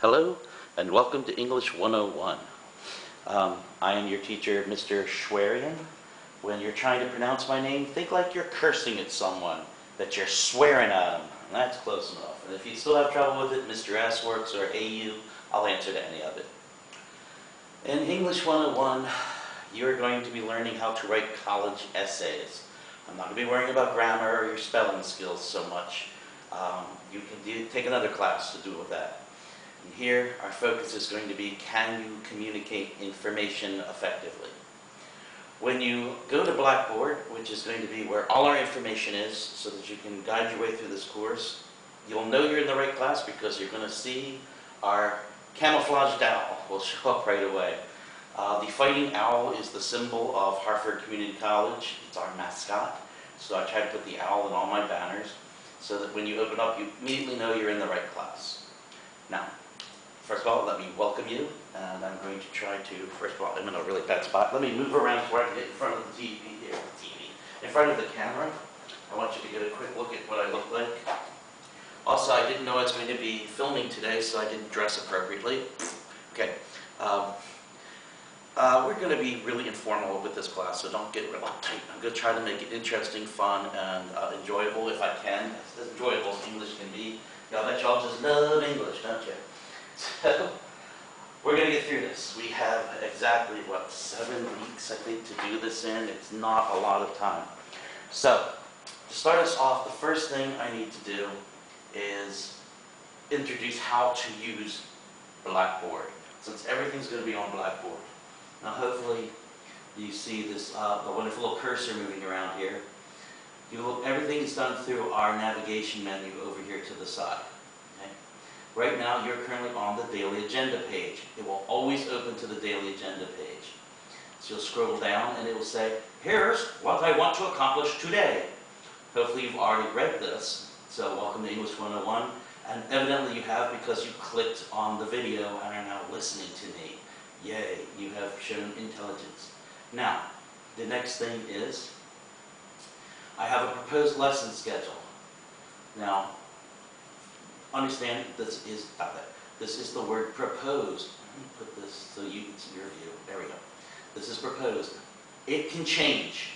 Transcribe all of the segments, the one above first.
Hello and welcome to English 101. I am your teacher, Mr. Schwerian. When you're trying to pronounce my name, think like you're cursing at someone, that you're swearing at them. And that's close enough. And if you still have trouble with it, Mr. S works or AU, I'll answer to any of it. In English 101, you're going to be learning how to write college essays. I'm not going to be worrying about grammar or your spelling skills so much. You can take another class to do with that. And here, our focus is going to be, can you communicate information effectively? When you go to Blackboard, which is going to be where all our information is, so that you can guide your way through this course, you'll know you're in the right class because you're going to see our camouflaged owl will show up right away. The fighting owl is the symbol of Hartford Community College. It's our mascot. So I try to put the owl in all my banners so that when you open up, you immediately know you're in the right class. Now, first of all, let me welcome you, and I'm going to try to, first of all, I'm in a really bad spot. Let me move around so I can get in front of the TV here, in front of the camera. I want you to get a quick look at what I look like. Also, I didn't know I was going to be filming today, so I didn't dress appropriately. Okay. We're going to be really informal with this class, so don't get real uptight. I'm going to try to make it interesting, fun, and enjoyable if I can. As enjoyable as English can be. I bet y'all just love English, don't you? So, we're going to get through this. We have exactly, 7 weeks, I think, to do this in. It's not a lot of time. So, to start us off, the first thing I need to do is introduce how to use Blackboard, since everything's going to be on Blackboard. Now, hopefully, you see this the wonderful little cursor moving around here. Everything is done through our navigation menu over here to the side. Okay? Right now, you're currently on the daily agenda page. It will always open to the daily agenda page. So you'll scroll down and it will say, here's what I want to accomplish today. Hopefully, you've already read this. So welcome to English 101. And evidently you have because you clicked on the video and are now listening to me. Yay, you have shown intelligence. Now, the next thing is, I have a proposed lesson schedule. Now, understand this is the word proposed. Let me put this so you can see your view. There we go. This is proposed. It can change.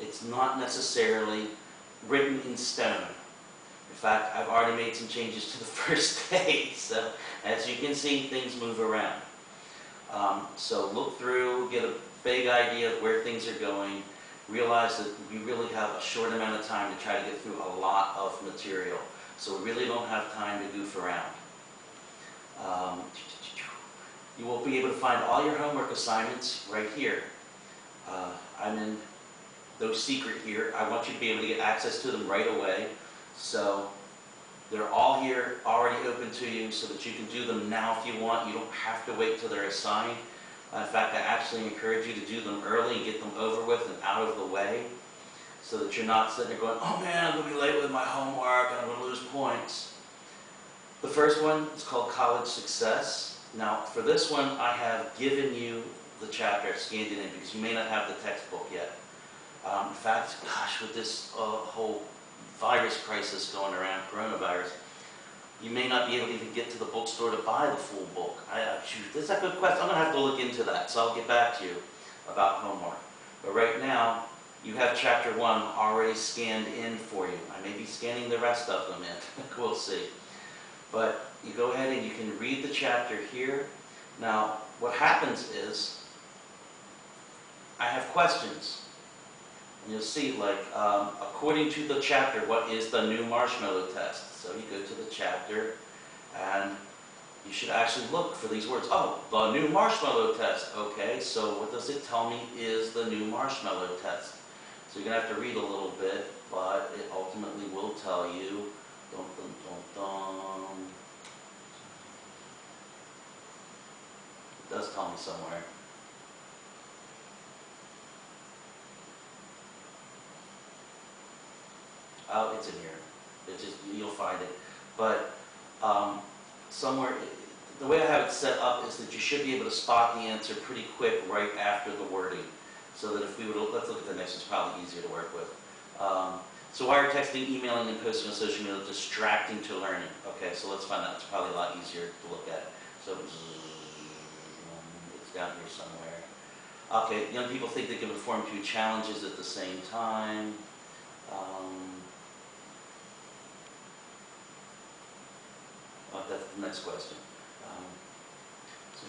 It's not necessarily written in stone. In fact, I've already made some changes to the first day. So, as you can see, things move around. So look through, get a vague idea of where things are going, realize that we really have a short amount of time to try to get through a lot of material. So we really don't have time to goof around. You will be able to find all your homework assignments right here. I'm in those secret here. I want you to be able to get access to them right away. So they're all here, already open to you, so that you can do them now if you want. You don't have to wait till they're assigned. In fact, I actually encourage you to do them early and get them over with and out of the way, so that you're not sitting there going, oh man, I'm going to be late with my homework and I'm going to lose points. The first one is called College Success. Now, for this one, I have given you the chapter, scanned it in, because you may not have the textbook yet. In fact, gosh, with this whole virus crisis going around, coronavirus, you may not be able to even get to the bookstore to buy the full book. This is a good question. I'm going to have to look into that, so I'll get back to you about homework. But right now, you have chapter 1 already scanned in for you. I may be scanning the rest of them in. We'll see. But you go ahead and you can read the chapter here. Now, what happens is, I have questions. And you'll see, like, according to the chapter, what is the new marshmallow test? So you go to the chapter, and you should actually look for these words. Oh, the new marshmallow test. Okay, so what does it tell me is the new marshmallow test? So you're going to have to read a little bit, but it ultimately will tell you. Dun, dun, dun, dun. It does tell me somewhere. Oh, it's in here. You'll find it. But somewhere, the way I have it set up is that you should be able to spot the answer pretty quick right after the wording. So that if we would, let's look at the next, it's probably easier to work with. So why are texting, emailing, and posting on social media distracting to learning? Okay, so let's find out. It's probably a lot easier to look at. So it's down here somewhere. Okay, young people think they can perform 2 challenges at the same time. That's the next question.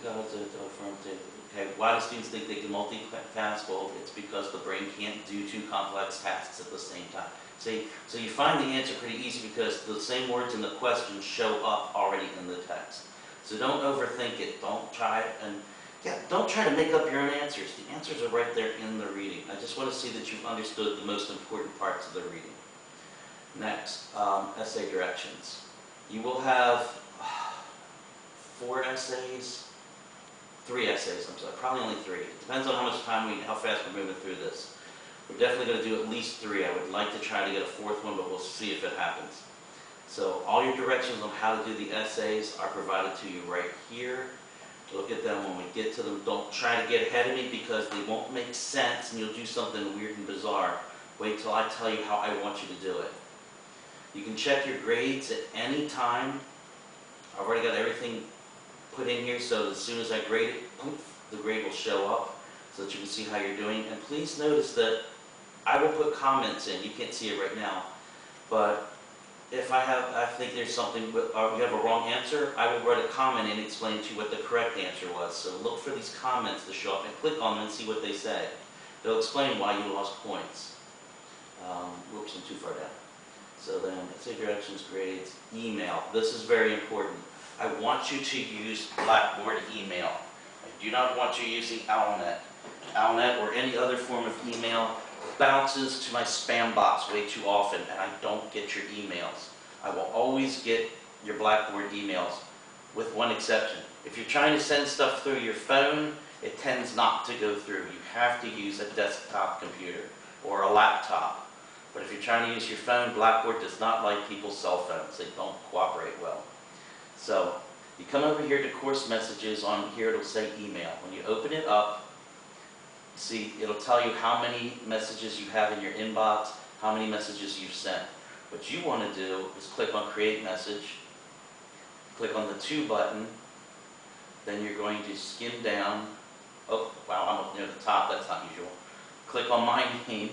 Okay, why do students think they can multitask? Well, it's because the brain can't do 2 complex tasks at the same time. See, so you find the answer pretty easy because the same words in the question show up already in the text. So don't overthink it. Don't try to make up your own answers. The answers are right there in the reading. I just want to see that you've understood the most important parts of the reading. Next, essay directions. You will have 4 essays, 3 essays, I'm sorry, probably only 3. It depends on how much time how fast we're moving through this. We're definitely going to do at least 3. I would like to try to get a 4th one, but we'll see if it happens. So all your directions on how to do the essays are provided to you right here. Look at them when we get to them. Don't try to get ahead of me because they won't make sense and you'll do something weird and bizarre. Wait till I tell you how I want you to do it. You can check your grades at any time. I've already got everything put in here, so as soon as I grade it, poof, the grade will show up so that you can see how you're doing. And please notice that I will put comments in. You can't see it right now, but if I think there's something, or you have a wrong answer, I will write a comment and explain to you what the correct answer was. So look for these comments to show up and click on them and see what they say. They'll explain why you lost points. Whoops, I'm too far down. So then, essay directions, grades, email. This is very important. I want you to use Blackboard email. I do not want you using Owlnet. Owlnet or any other form of email bounces to my spam box way too often, and I don't get your emails. I will always get your Blackboard emails, with one exception. If you're trying to send stuff through your phone, it tends not to go through. You have to use a desktop computer or a laptop. But if you're trying to use your phone, Blackboard does not like people's cell phones. They don't cooperate well. So you come over here to course messages. On here it'll say email. When you open it up, see, it'll tell you how many messages you have in your inbox, how many messages you've sent. What you want to do is click on Create Message, click on the To button, then you're going to skim down. Oh, wow, I'm up near the top, that's not usual. Click on My Name,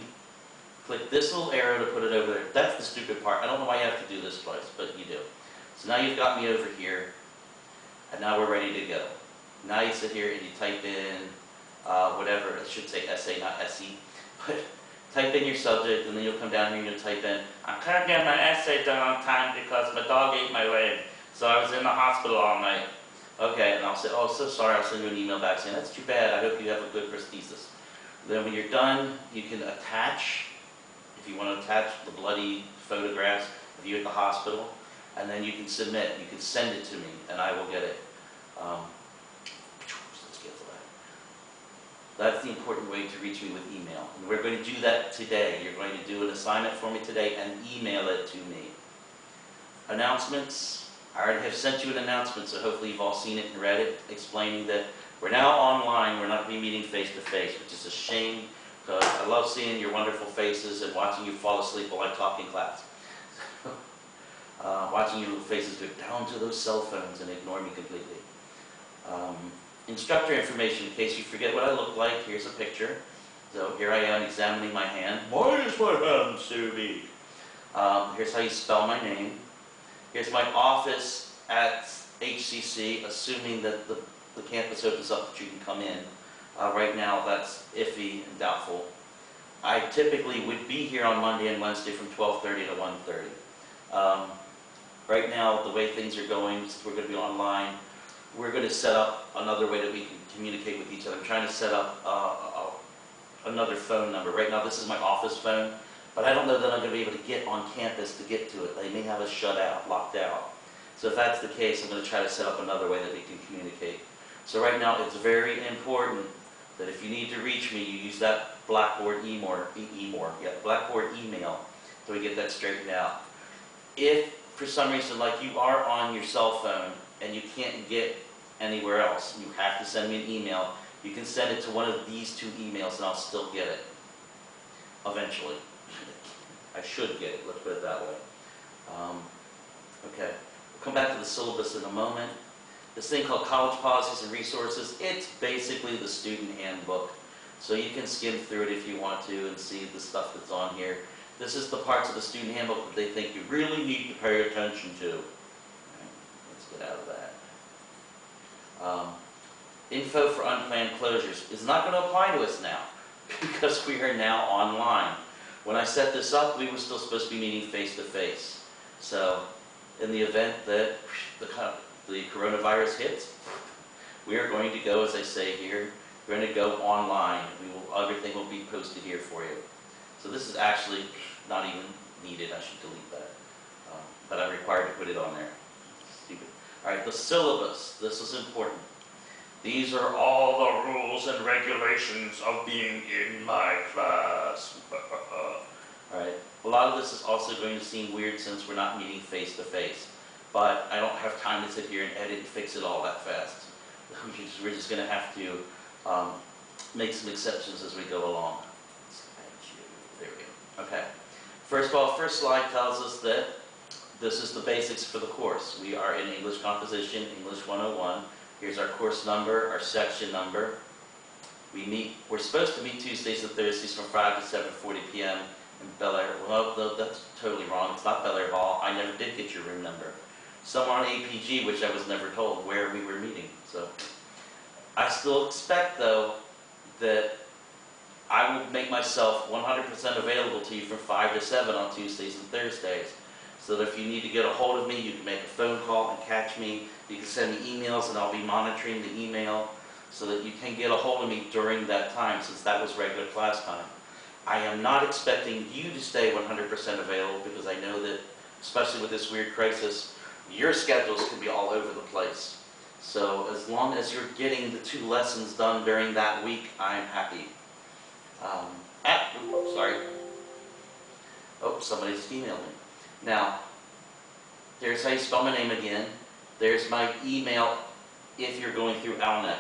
click this little arrow to put it over there. That's the stupid part. I don't know why you have to do this twice, but you do. So now you've got me over here, and now we're ready to go. Now you sit here and you type in whatever, it should say essay, not SE, but type in your subject, and then you'll come down here and you'll type in, I couldn't get my essay done on time because my dog ate my leg, so I was in the hospital all night. Okay, and I'll say, oh, so sorry, I'll send you an email back saying, that's too bad, I hope you have a good prosthesis. Then when you're done, you can attach, if you want to attach the bloody photographs of you at the hospital, and then you can submit, you can send it to me, and I will get it. Let's get to that. That's the important way to reach me with email. And we're going to do that today. You're going to do an assignment for me today and email it to me. Announcements. I already have sent you an announcement, so hopefully you've all seen it and read it, explaining that we're now online. We're not going to be meeting face-to-face, which is a shame because I love seeing your wonderful faces and watching you fall asleep while I talk in class. Watching your little faces go down to those cell phones and ignore me completely. Instructor information, in case you forget what I look like, here's a picture. So here I am examining my hand. Why is my hand so big? Here's how you spell my name. Here's my office at HCC, assuming that the campus opens up that you can come in. Right now that's iffy and doubtful. I typically would be here on Monday and Wednesday from 12:30 to 1:30. Right now, the way things are going, since we're going to be online, we're going to set up another way that we can communicate with each other. I'm trying to set up another phone number. Right now, this is my office phone, but I don't know that I'm going to be able to get on campus to get to it. They may have us shut out, locked out. So if that's the case, I'm going to try to set up another way that we can communicate. So right now, it's very important that if you need to reach me, you use that Blackboard Blackboard email, so we get that straightened out. If for some reason, like you are on your cell phone and you can't get anywhere else, you have to send me an email, you can send it to one of these 2 emails and I'll still get it eventually. I should get it, let's put it that way. Okay, we'll come back to the syllabus in a moment. This thing called College Policies and Resources, it's basically the student handbook. So you can skim through it if you want to and see the stuff that's on here. This is the parts of the student handbook that they think you really need to pay attention to. Okay, let's get out of that. Info for unplanned closures is not going to apply to us now because we are now online. When I set this up, we were still supposed to be meeting face-to-face. So in the event that the coronavirus hits, we are going to go, as I say here, we're going to go online. Everything will be posted here for you. So this is actually not even needed. I should delete that. But I'm required to put it on there. Stupid. All right, the syllabus. This is important. These are all the rules and regulations of being in my class. All right. A lot of this is also going to seem weird since we're not meeting face to face. But I don't have time to sit here and edit and fix it all that fast. We're just going to have to make some exceptions as we go along. There we go. Okay. First of all, first slide tells us that this is the basics for the course. We are in English Composition, English 101. Here's our course number, our section number. We're supposed to meet Tuesdays and Thursdays from 5 to 7:40 p.m. in Bel Air. Well, no, that's totally wrong. It's not Bel Air Hall. I never did get your room number. Somewhere on APG, which I was never told where we were meeting. So I still expect, though, that I will make myself 100% available to you from 5 to 7 on Tuesdays and Thursdays. So that if you need to get a hold of me, you can make a phone call and catch me. You can send me emails and I'll be monitoring the email so that you can get a hold of me during that time, since that was regular class time. I am not expecting you to stay 100% available because I know that, especially with this weird crisis, your schedules can be all over the place. So as long as you're getting the 2 lessons done during that week, I'm happy. Sorry. Oh, somebody just emailed me. Now, there's how you spell my name again. There's my email if you're going through Alnet.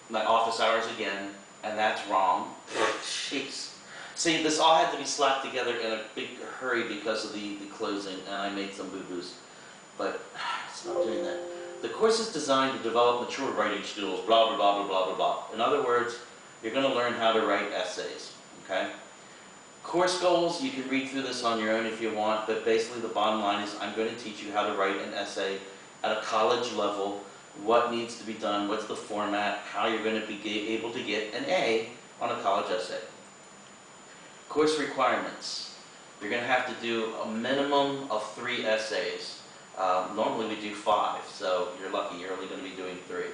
My office hours again, and that's wrong. Jeez. See, this all had to be slapped together in a big hurry because of the closing, and I made some boo-boos. But it's not doing that. The course is designed to develop mature writing skills, blah, blah, blah, blah, blah, blah, blah. In other words, you're going to learn how to write essays, okay? Course goals, you can read through this on your own if you want, but basically the bottom line is I'm going to teach you how to write an essay at a college level, what needs to be done, what's the format, how you're going to be able to get an A on a college essay. Course requirements. You're going to have to do a minimum of 3 essays. Normally we do 5, so you're lucky, you're only going to be doing 3.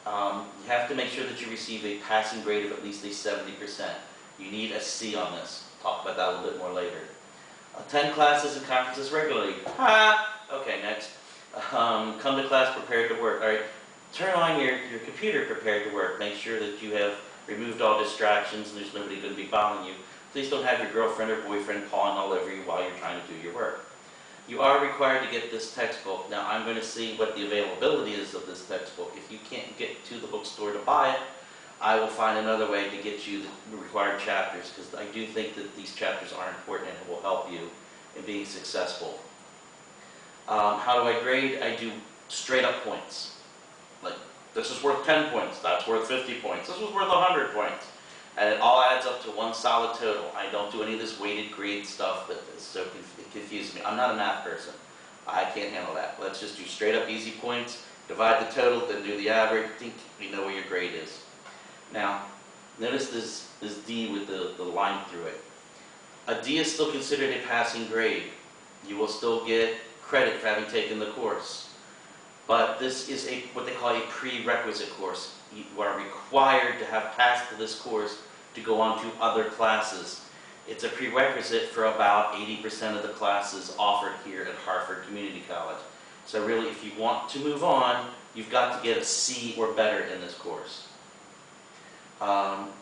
You have to make sure that you receive a passing grade of at least a 70%. You need a C on this. Talk about that a little bit more later. Attend classes and conferences regularly. Okay, next. Come to class prepared to work. All right, turn on your computer prepared to work. Make sure that you have removed all distractions and there's nobody going to be following you. Please don't have your girlfriend or boyfriend pawing all over you while you're trying to do your work. You are required to get this textbook. Now I'm going to see what the availability is of this textbook. If you can't get to the bookstore to buy it, I will find another way to get you the required chapters, because I do think that these chapters are important and will help you in being successful. How do I grade? I do straight up points. Like, this is worth 10 points, that's worth 50 points, this was worth 100 points. And it all adds up to one solid total. I don't do any of this weighted grade stuff that is so confusing me. I'm not a math person. I can't handle that. Let's just do straight up easy points, divide the total, then do the average. I think we know where your grade is. Now, notice this D with the line through it. A D is still considered a passing grade. You will still get credit for having taken the course. But this is what they call a prerequisite course. You are required to have passed this course to go on to other classes. It's a prerequisite for about 80% of the classes offered here at Hartford Community College. So really, if you want to move on, you've got to get a C or better in this course.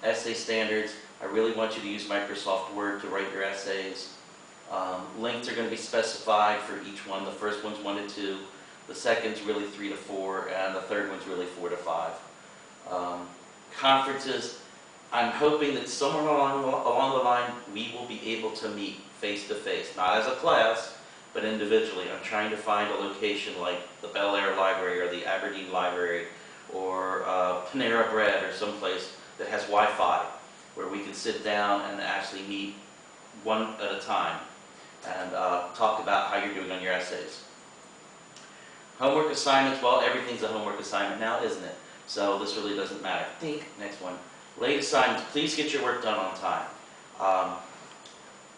Essay standards, I really want you to use Microsoft Word to write your essays. Lengths are going to be specified for each one. The first one's 1 to 2, the second's really 3 to 4, and the third one's really 4 to 5. Conferences, I'm hoping that somewhere along the line, we will be able to meet face to face, not as a class, but individually. I'm trying to find a location like the Bel Air Library or the Aberdeen Library or Panera Bread or someplace that has Wi-Fi where we can sit down and actually meet one at a time and talk about how you're doing on your essays. Homework assignments, well, everything's a homework assignment now, isn't it? So this really doesn't matter. Think, next one. Late assignments, please get your work done on time.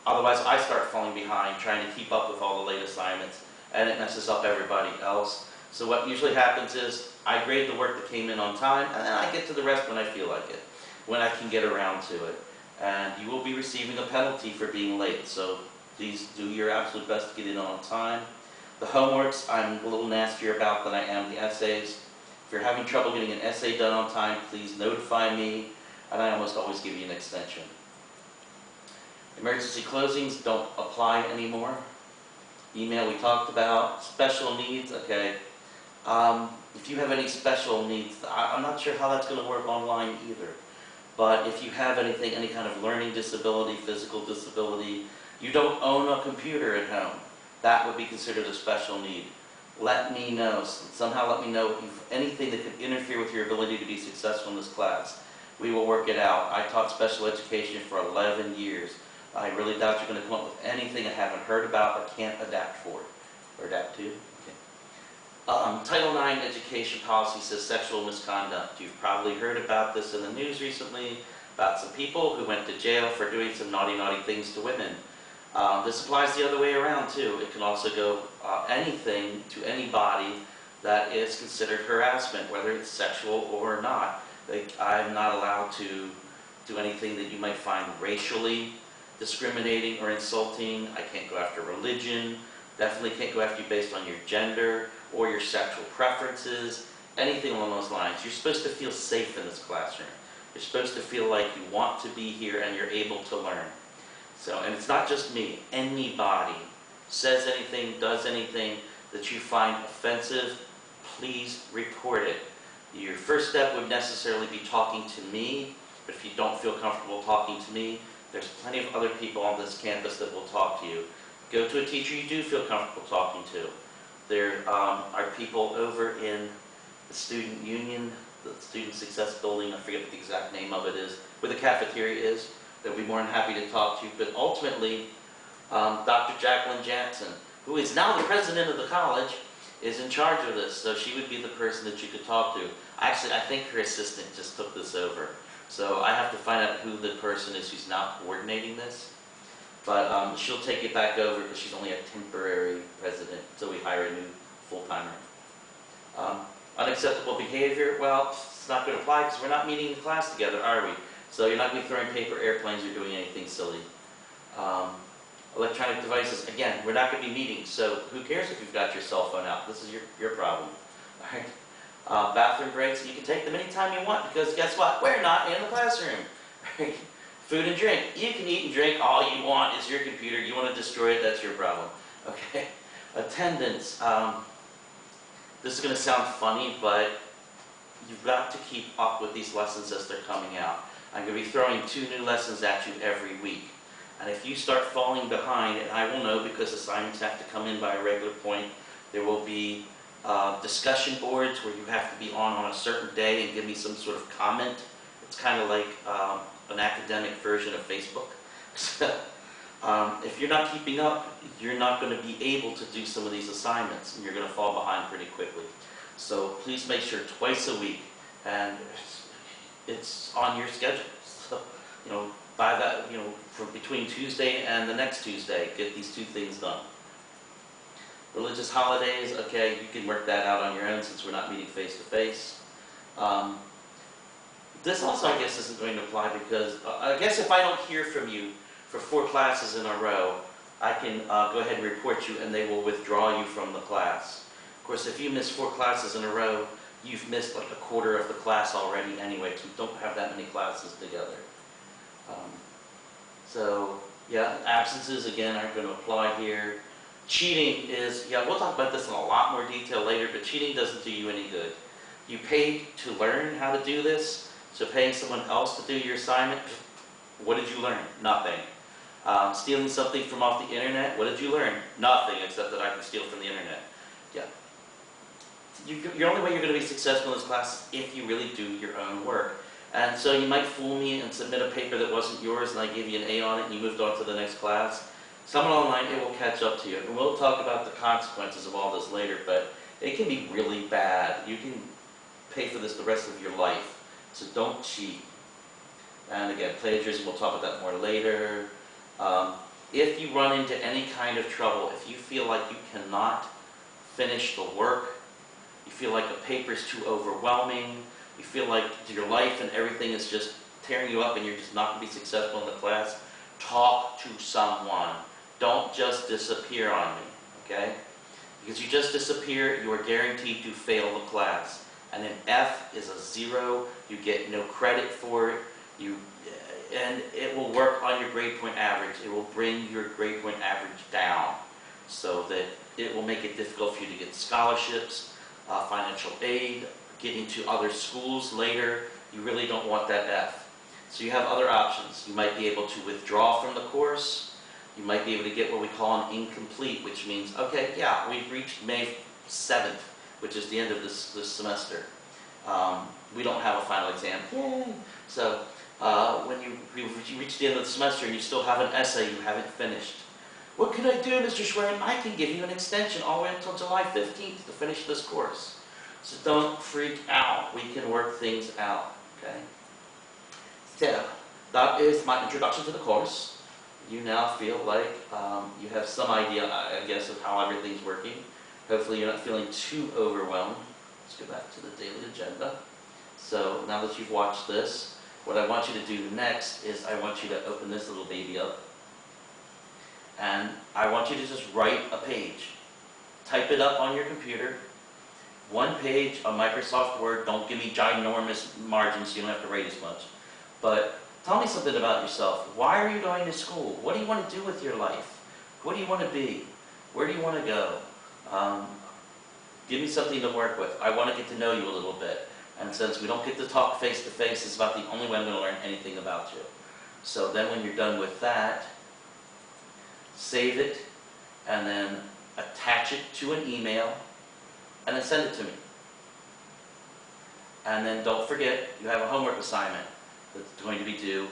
Otherwise, I start falling behind trying to keep up with all the late assignments, and it messes up everybody else. So what usually happens is I grade the work that came in on time, and then I get to the rest when I feel like it, when I can get around to it. And you will be receiving a penalty for being late, so please do your absolute best to get in on time. The homeworks, I'm a little nastier about than I am the essays. If you're having trouble getting an essay done on time, please notify me, and I almost always give you an extension. Emergency closings don't apply anymore. Email we talked about. Special needs, okay. If you have any special needs, I'm not sure how that's going to work online either. But if you have anything, any kind of learning disability, physical disability, you don't own a computer at home, that would be considered a special need. Let me know, somehow let me know if anything that could interfere with your ability to be successful in this class. We will work it out. I taught special education for 11 years. I really doubt you're going to come up with anything I haven't heard about or can't adapt for. Or adapt to. Okay. Title IX education policy says sexual misconduct. You've probably heard about this in the news recently, about some people who went to jail for doing some naughty, naughty things to women. This applies the other way around too. It can also go anything to anybody that is considered harassment, whether it's sexual or not. I'm not allowed to do anything that you might find racially discriminating or insulting. I can't go after religion. Definitely can't go after you based on your gender or your sexual preferences, anything along those lines. You're supposed to feel safe in this classroom. You're supposed to feel like you want to be here and you're able to learn. So, and it's not just me. Anybody says anything, does anything that you find offensive, please report it. Your first step would necessarily be talking to me, but if you don't feel comfortable talking to me, there's plenty of other people on this campus that will talk to you. Go to a teacher you do feel comfortable talking to. There are people over in the student union, the student success building, I forget what the exact name of it is, where the cafeteria is. They'll be more than happy to talk to you. But ultimately, Dr. Jacqueline Jansen, who is now the president of the college, is in charge of this. So she would be the person that you could talk to. Actually, I think her assistant just took this over. So I have to find out who the person is who's now coordinating this. But she'll take it back over because she's only a temporary president until we hire a new full-timer. Unacceptable behavior, well, it's not going to apply because we're not meeting in class together, are we? So you're not going to be throwing paper airplanes or doing anything silly. Electronic devices, again, we're not going to be meeting, so who cares if you've got your cell phone out? This is your problem. All right. Bathroom breaks, you can take them anytime you want because guess what? We're not in the classroom. Right? Food and drink. You can eat and drink all you want. It's your computer. You want to destroy it, that's your problem. Okay. Attendance. This is going to sound funny, but you've got to keep up with these lessons as they're coming out. I'm going to be throwing 2 new lessons at you every week. And if you start falling behind, and I will know because assignments have to come in by a regular point, there will be discussion boards where you have to be on a certain day and give me some sort of comment. It's kind of like an academic version of Facebook. If you're not keeping up, you're not going to be able to do some of these assignments, and you're going to fall behind pretty quickly. So please make sure twice a week, and it's on your schedule. So, by that, from between Tuesday and the next Tuesday, get these 2 things done. Religious holidays, okay, you can work that out on your own since we're not meeting face to face. This also, I guess, isn't going to apply because I guess if I don't hear from you for 4 classes in a row, I can go ahead and report you and they will withdraw you from the class. Of course, if you miss 4 classes in a row, you've missed like a quarter of the class already anyway, because we don't have that many classes together. So, yeah, absences, again, aren't going to apply here. Cheating is, yeah, we'll talk about this in a lot more detail later, but cheating doesn't do you any good. You paid to learn how to do this, So paying someone else to do your assignment, what did you learn? Nothing. Stealing something from off the internet, what did you learn? Nothing, except that I can steal from the internet. Yeah. Your only way you're going to be successful in this class is if you really do your own work. And so you might fool me and submit a paper that wasn't yours and I gave you an A on it and you moved on to the next class. Someone online, it will catch up to you. And we'll talk about the consequences of all this later, but it can be really bad. You can pay for this the rest of your life. So don't cheat. And again, plagiarism, we'll talk about that more later. If you run into any kind of trouble, if you feel like you cannot finish the work, you feel like the paper is too overwhelming, you feel like your life and everything is just tearing you up and you're just not going to be successful in the class, talk to someone. Don't just disappear on me, okay? Because you just disappear, you are guaranteed to fail the class. And an F is a 0, you get no credit for it, and it will work on your grade point average. It will bring your grade point average down so that it will make it difficult for you to get scholarships, financial aid, get into other schools later. You really don't want that F. So you have other options. You might be able to withdraw from the course. You might be able to get what we call an incomplete, which means, okay, yeah, we've reached May 7th, which is the end of this semester. We don't have a final exam. Yay! So when you reach the end of the semester and you still have an essay you haven't finished, what can I do, Mr. Schwerin? I can give you an extension all the way until July 15th to finish this course. So don't freak out. We can work things out, okay? So that is my introduction to the course. You now feel like you have some idea, I guess, of how everything's working. Hopefully you're not feeling too overwhelmed. Let's go back to the daily agenda. So now that you've watched this, what I want you to do next is I want you to open this little baby up. And I want you to just write a page. Type it up on your computer. One page on Microsoft Word. Don't give me ginormous margins so you don't have to write as much. But tell me something about yourself. Why are you going to school? What do you want to do with your life? What do you want to be? Where do you want to go? Give me something to work with. I want to get to know you a little bit. And since we don't get to talk face to face, it's about the only way I'm going to learn anything about you. So then when you're done with that, save it, and then attach it to an email, and then send it to me. And then don't forget, you have a homework assignment that's going to be due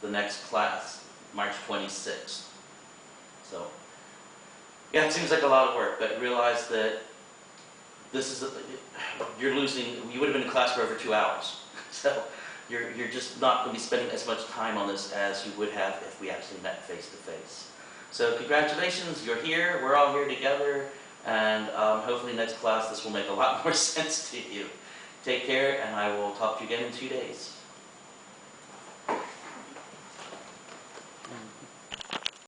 the next class, March 26th. So, yeah, it seems like a lot of work, but realize that this is, you're losing, you would have been in class for over 2 hours. So you're just not going to be spending as much time on this as you would have if we actually met face to face. So congratulations, you're here, we're all here together, and hopefully next class this will make a lot more sense to you. Take care, and I will talk to you again in 2 days.